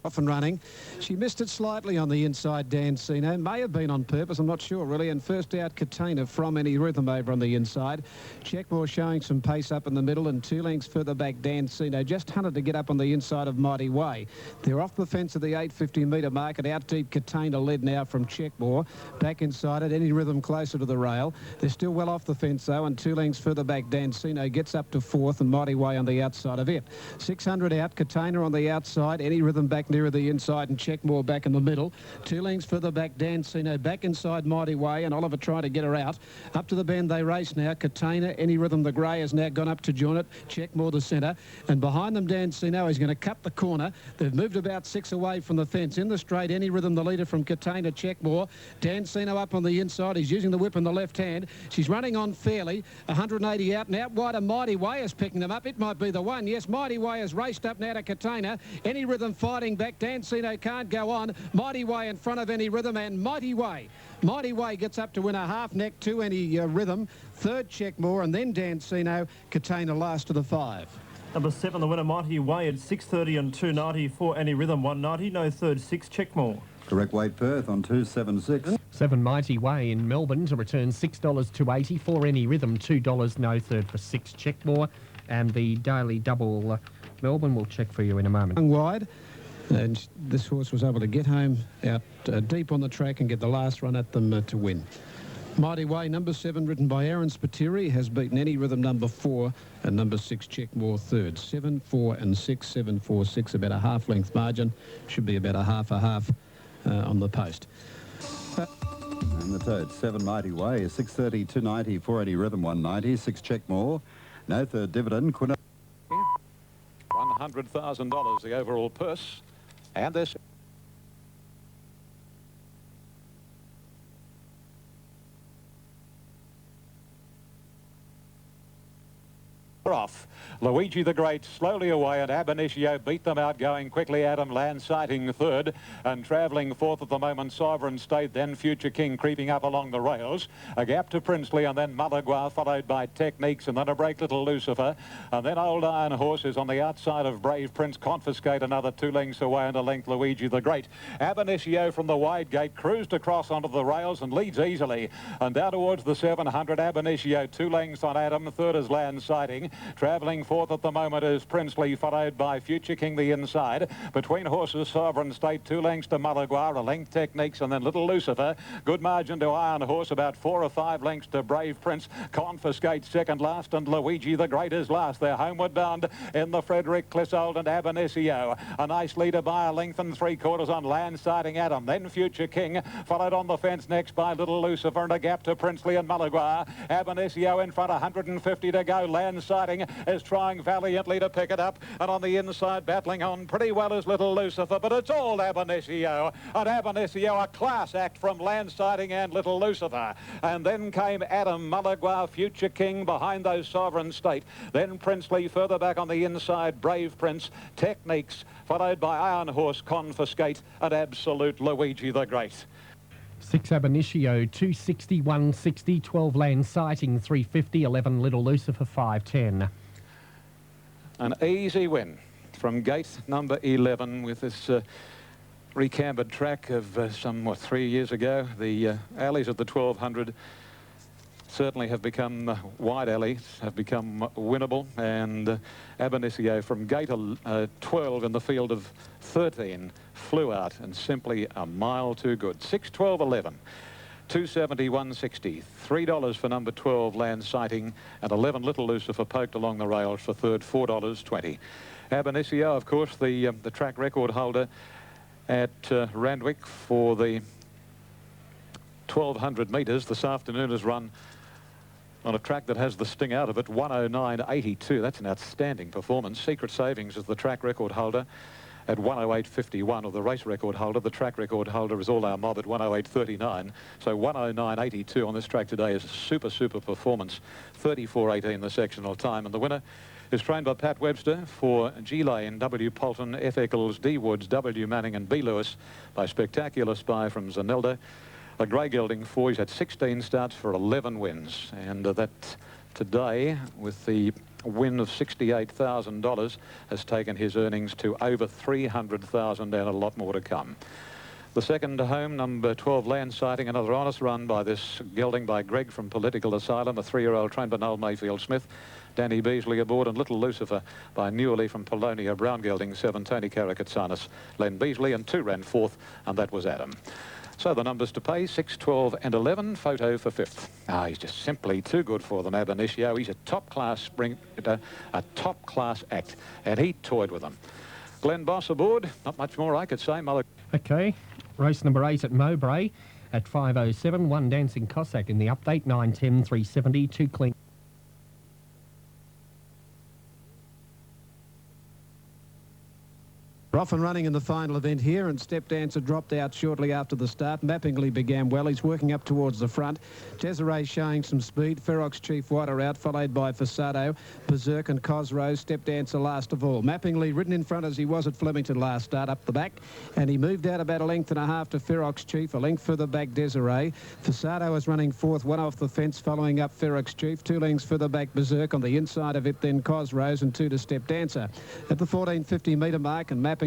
off and running. She missed it slightly on the inside, Dancino. May have been on purpose, I'm not sure really. And first out, Katana from Any Rhythm over on the inside. Checkmore showing some pace up in the middle, and 2 lengths further back, Dancino just hunted to get up on the inside of Mighty Way. They're off the fence of the 850-metre mark, and out deep, Katana led now from Checkmore. Back inside it, Any Rhythm closer to the rail. They're still well off the fence though, and 2 lengths further back, Dancino gets up to 4th, and Mighty Way on the outside of it. 600 out, Katana on the outside, Any Rhythm back nearer the inside, and Checkmore back in the middle. 2 lengths further back, Dancino back inside Mighty Way, and Oliver trying to get her out. Up to the bend they race now. Katana, Any Rhythm, the grey, has now gone up to join it. Checkmore the centre, and behind them Dancino is going to cut the corner. They've moved about 6 away from the fence. In the straight, Any Rhythm the leader from Katana, Checkmore. Dancino up on the inside. He's using the whip in the left hand. She's running on fairly. 180 out, and out wide a Mighty Way is picking them up. It might be the one. Yes, Mighty Way has raced up now to Katana. Any Rhythm fighting back. Dancino can't go on. Mighty Way in front of Any Rhythm, and Mighty Way gets up to win a half neck to Any Rhythm. Third, Checkmore, and then Dancino. Katana last to the 5. Number 7, the winner, Mighty Way, at 6.30 and 2.90 for Any Rhythm, 1.90. No third, 6, Checkmore. Correct weight, Perth on 2.76. 7 Mighty Way in Melbourne to return $6.280 for Any Rhythm, $2 no third for 6, Checkmore. And the Daily Double Melbourne will check for you in a moment. Wide. And this horse was able to get home out deep on the track and get the last run at them to win. Mighty Way, number 7, ridden by Aaron Spiteri, has beaten Any Rhythm, number 4, and number 6, Checkmore, third. 7, 4 and 6, 7, 4, 6, about a half-length margin. Should be about a half on the post. And the third, 7 Mighty Way, 6.30, 2.90 for Any Rhythm, 1.90. 6 Checkmore. No third dividend. $100,000 the overall purse, and this off. Luigi the Great slowly away, and Ab Initio beat them out, going quickly. Adam Land sighting third, and travelling fourth at the moment, Sovereign State, then Future King creeping up along the rails. A gap to Princely, and then Malaguar, followed by Techniques, and then a break Little Lucifer, and then Old Iron Horses on the outside of Brave Prince. Confiscate another 2 lengths away, and a length Luigi the Great. Ab Initio from the wide gate cruised across onto the rails and leads easily, and down towards the 700. Ab Initio 2 lengths on Adam, third is Land sighting. Travelling fourth at the moment is Princely, followed by Future King the inside. Between horses, Sovereign State, 2 lengths to Malaguar, a length Techniques, and then Little Lucifer. Good margin to Iron Horse, about 4 or 5 lengths to Brave Prince. Confiscate second last, and Luigi the Great is last. They're homeward bound in the Frederick Clissold and Ab Initio. A nice leader by a length and 3/4 on Land sighting Adam. Then Future King, followed on the fence next by Little Lucifer, and a gap to Princely and Malaguar. Ab Initio in front, 150 to go. Land sighting is trying valiantly to pick it up, and on the inside battling on pretty well is Little Lucifer, but it's all Ab Initio, and Ab Initio, a class act from Land sighting and Little Lucifer. And then came Adam, Malaguar, Future King behind those Sovereign State, then Princely further back on the inside, Brave Prince, Techniques, followed by Iron Horse, Confiscate, and Absolute Luigi the Great. 6 Ab Initio, 260, 160, 12 Land sighting, 350, 11 Little Lucifer, 510. An easy win from gate number 11 with this recambered track of some 3 years ago. The alleys of the 1200 certainly have become wide alleys, have become winnable, and Ab Initio from gate 12 in the field of 13 flew out, and simply a mile too good. 6, 12, 11. 270, 160, $3 for number 12 Land sighting, and 11 Little Lucifer poked along the rails for third, $4.20. Ab Initio, of course, the track record holder at Randwick for the 1200 metres this afternoon, has run on a track that has the sting out of it, 109.82. That's an outstanding performance. Secret Savings is the track record holder at 108.51, or the race record holder. The track record holder is All Our Mob at 108.39. So 109.82 on this track today is a super performance. 34.18 the sectional time. And the winner is trained by Pat Webster for G Lane, W Polton, F Eccles, D Woods, W Manning and B Lewis by Spectacular Spy from Zanelda. A grey gelding 4, he's had 16 starts for 11 wins. And that today with the win of $68,000 has taken his earnings to over $300,000 and a lot more to come. The second home, number 12, Land Sighting, another honest run by this gelding by Greg from Political Asylum, a 3-year-old trained by Noel Mayfield Smith. Danny Beasley aboard, and Little Lucifer by Newley from Polonia, Brown gelding 7, Tony Karakatsanis, Len Beasley, and 2 ran 4th, and that was Adam. So the numbers to pay, 6, 12 and 11, Photo for 5th. He's just simply too good for them, Ab Initio. He's a top-class sprinter, a top-class act, and he toyed with them. Glenn Boss aboard, not much more I could say, Mother. Okay, race number 8 at Mowbray at 5:07. 1 Dancing Cossack in the update, 9:10, 370, 2 clean. Off and running in the final event here, and Step Dancer dropped out shortly after the start. Mappingly began well. He's working up towards the front. Desiree showing some speed. Ferox Chief White are out, followed by Fasado, Berserk and Cosrose. Step Dancer last of all. Mappingly ridden in front as he was at Flemington last start, up the back, and he moved out about 1.5 lengths to Ferox Chief. A length further back, Desiree. Fasado is running 4th, 1 off the fence, following up Ferox Chief. 2 lengths further back, Berserk. On the inside of it, then Cosrose, and 2 to Step Dancer. At the 1450 metre mark, and Mappingly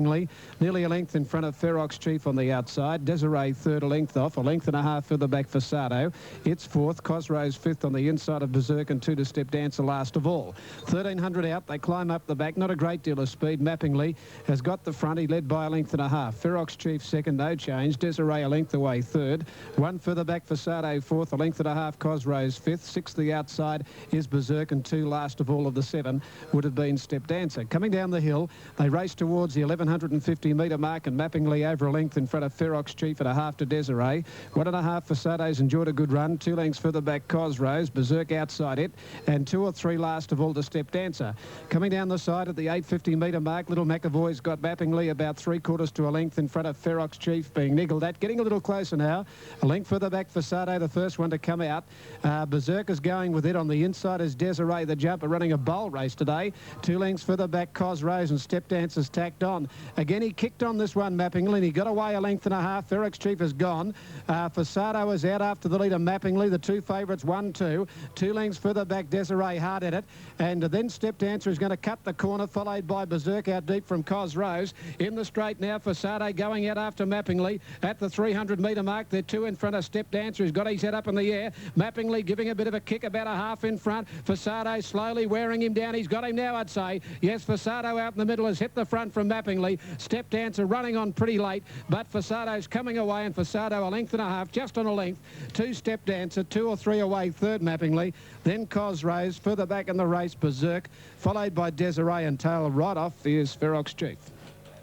nearly a length in front of Ferox Chief on the outside. Desiree 3rd, a length off. 1.5 lengths further back, Fasado. It's 4th. Cosrose 5th on the inside of Berserk, and 2 to Step Dancer last of all. 1300 out. They climb up the back. Not a great deal of speed. Mappingly has got the front. He led by 1.5 lengths. Ferox Chief 2nd, no change. Desiree a length away 3rd. 1 further back, Fasado 4th. 1.5 lengths. Cosrose 5th. 6th the outside is Berserk, and 2 last of all of the 7 would have been Step Dancer. Coming down the hill, they race towards the 1150 metre mark, and Mappingly over a length in front of Ferox Chief at 1/2 to Desiree. 1.5 Fasado's enjoyed a good run. 2 lengths further back, Cosrose. Berserk outside it, and 2 or 3 last of all to Step Dancer. Coming down the side at the 850 metre mark, Little McAvoy's got Mappingly about 3/4 to a length in front of Ferox Chief, being niggled at. Getting a little closer now. A length further back, Fasado, the first one to come out. Berserk is going with it. On the inside is Desiree, the jumper, running a bowl race today. 2 lengths further back, Cosrose, and Step Dancer's tacked on. Again, he kicked on this one, Mappingly. He got away 1.5 lengths. Ferox Chief is gone. Fasado is out after the leader, Mappingly. The 2 favourites, 1-2. 2 lengths further back, Desiree hard at it. And then Step Dancer is going to cut the corner, followed by Berserk out deep from Cosrose. In the straight now, Fasado going out after Mappingly at the 300 metre mark. They're 2 in front of Step Dancer, who's got his head up in the air. Mappingly giving a bit of a kick, about 1/2 in front. Fasado slowly wearing him down. He's got him now, I'd say. Yes, Fasado out in the middle has hit the front from Mappingly. Step Dancer running on pretty late, but Fasado's coming away, and Fasado 1.5 lengths, just on a length. 2 Step Dancer, 2 or 3 away, 3rd Mappingly. Then Cosrose, further back in the race, Berserk, followed by Desiree, and tail right off is Ferox Chief.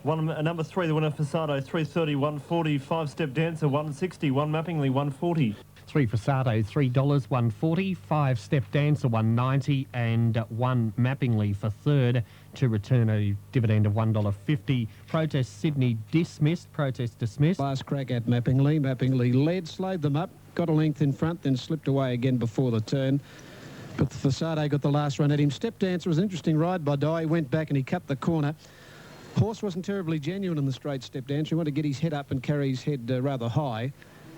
Number 3, the winner, Fasado, 330, 140. 5 Step Dancer, 160. 1 Mappingly, 140. 3 Fasado, $3, 140. 5 Step Dancer, 190, and 1 Mappingly for 3rd to return a dividend of $1.50. Protest Sydney dismissed. Protest dismissed. Last crack at Mappingly. Mappingly led, slowed them up, got a length in front, then slipped away again before the turn. But the Fasado got the last run at him. Step Dancer was an interesting ride by Dye. He went back and he cut the corner. Horse wasn't terribly genuine in the straight, Step Dancer. He wanted to get his head up and carry his head rather high.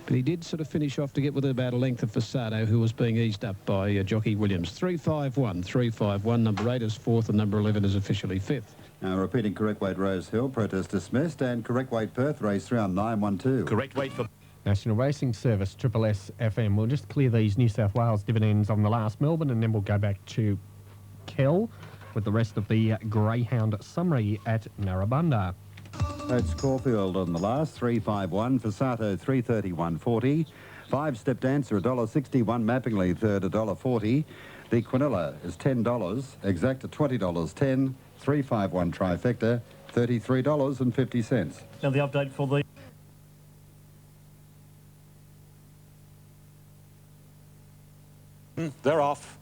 But he did sort of finish off to get with about a length of Fasado, who was being eased up by Jockey Williams. 351, 351. Number 8 is 4th, and number 11 is officially 5th. Now repeating correct weight Rose Hill, protest dismissed, and correct weight Perth, race round 912. Correct weight for National Racing Service, Triple S FM. We'll just clear these New South Wales dividends on the last Melbourne, and then we'll go back to Kell with the rest of the Greyhound summary at Narrabundah. Oates Caulfield on the last, 351. Fasado, 330, 5 Step Dancer, $1.60. 1 Mappingly, 3rd, $1.40. The Quinilla is $10. Exacta, $20.10. 351 Trifecta, $33.50. now the update for the They're off.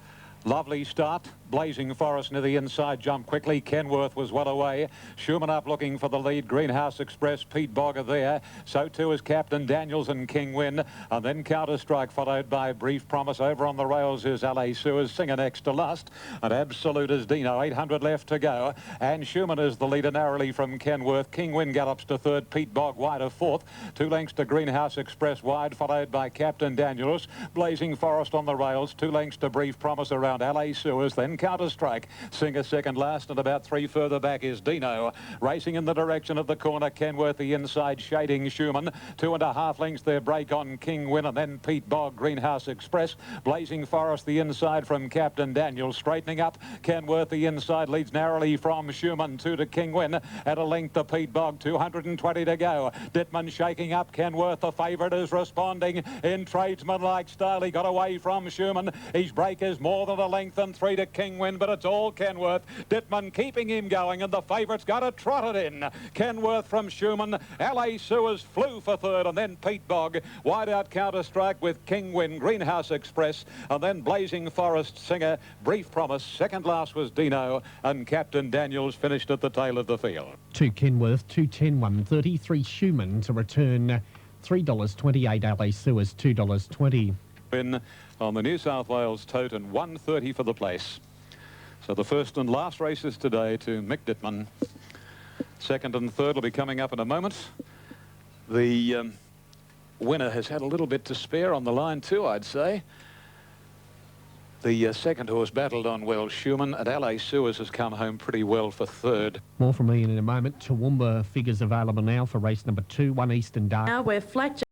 Lovely start. Blazing Forest near the inside, jump quickly. Kenworth was well away. Schumann up looking for the lead. Greenhouse Express, Pete Bogger there. So too is Captain Daniels and King Win. And then Counter Strike, followed by Brief Promise. Over on the rails is LA Suez. Singer next to last. And Absolute is Dino. 800 left to go. And Schumann is the leader narrowly from Kenworth. King Win gallops to 3rd. Pete Bog wide of 4th. 2 lengths to Greenhouse Express wide, followed by Captain Daniels. Blazing Forest on the rails. 2 lengths to Brief Promise around ground. LA Sewers, then Counter-Strike. Singer second last, and about 3 further back is Dino. Racing in the direction of the corner, Kenworth the inside, shading Schumann. 2.5 lengths there, break on King Win, and then Pete Bog, Greenhouse Express. Blazing Forest the inside from Captain Daniel. Straightening up, Kenworth the inside leads narrowly from Schumann. 2 to King Win. At a length to Pete Bog, 220 to go. Dittman shaking up, Kenworth the favourite is responding in tradesman-like style. He got away from Schumann. His break is more than a length, and 3 to King Win, but it's all Kenworth. Dittman keeping him going, and the favourite's got to trot it in. Kenworth from Schumann. LA Sewers flew for third, and then Pete Bog. Wide out Counter-Strike with King Win, Greenhouse Express, and then Blazing Forest, Singer, Brief Promise. Second last was Dino, and Captain Daniels finished at the tail of the field. 2 Kenworth, 2.10, 1.30, 3 Schumann to return $3.28, LA Sewers $2.20. Win on the New South Wales tote, and 1.30 for the place. So the first and last races today to Mick Dittman. Second and third will be coming up in a moment. The winner has had a little bit to spare on the line too, I'd say. The second horse battled on well, Schumann, and LA Sewers has come home pretty well for third. More from Ian in a moment. Toowoomba figures available now for race number 2, 1 Eastern Dark. Now we're flat.